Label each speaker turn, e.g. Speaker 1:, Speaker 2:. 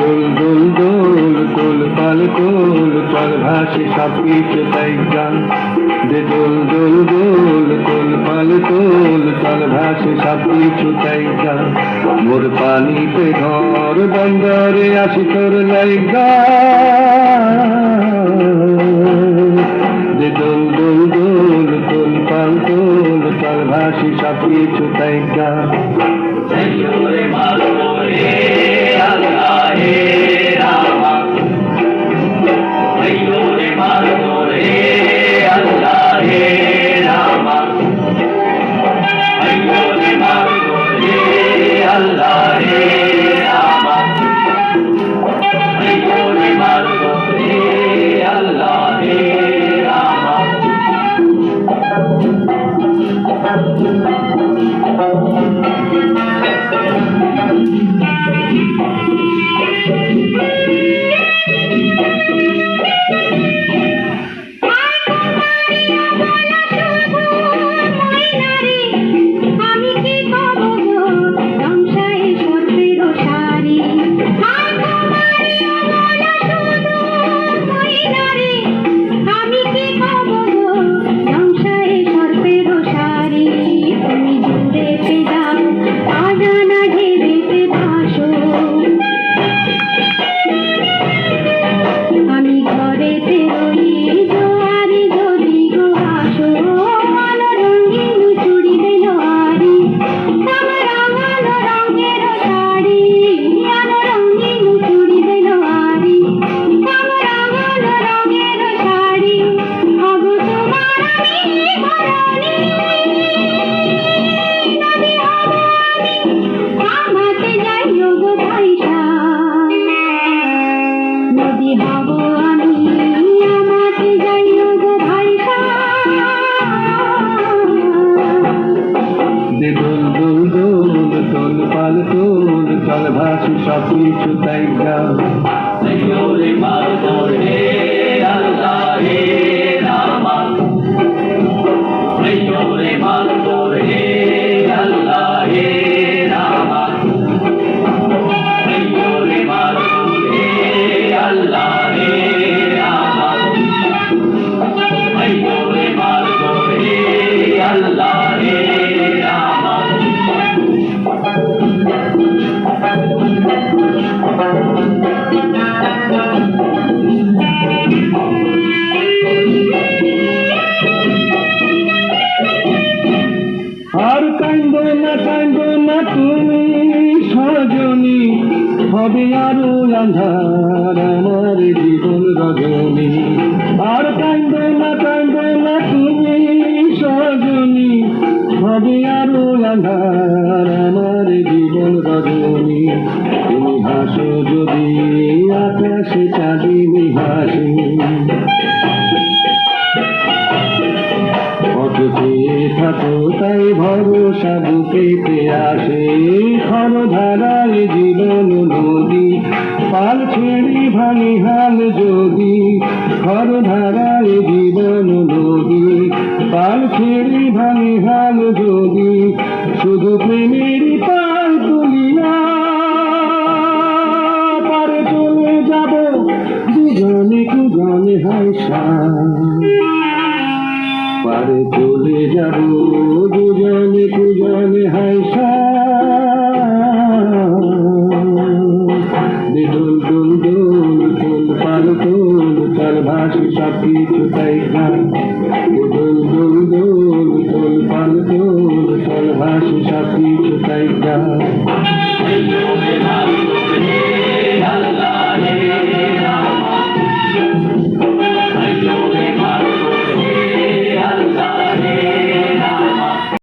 Speaker 1: দোল দোল দোল দোল পাল দোল চল ভাসি সব কিছু তাই গান দে দোল দোল দোল দোল পাল দোল চল ভাসি সব কিছু তাই গান মোর পানিতে ঘর বন্দরে আসি তোর লাই গান দে দোল দোল দোল দোল পাল দোল চল ভাসি সব কিছু তাই গান চল ভাসি সব কিছু তাই গান আর কান্দো না তুমি সজনী হবে আরো আঁধার আমার জীবন রজনী আর কান্দো না তুমি সজনী হবে আরো আঁধার আমার জীবন রজনী তুমি হাসো যদি আকাশে চাঁদিনী হাসি থাকো তাই ভরসা বুকেতে আসে ক্ষণধারায় জীবন নদী পাল ছেড়ে ভাঙি হাল যদি ক্ষণধারায় জীবন নদী পাল ছেড়ে ভাঙি হাল যদি শুধু প্রেমের পাল তুলিয়া পারে চলে যাব দুজনে কুজনে হাসা পারে চলে যাব দুজনে কুজনে হাসা দোল দোল দোল দোল পাল দোল চল ভাসি সব কিছু তাই গান দোল দোল দোল দোল পাল দোল চল ভাসি সব কিছু তাই গান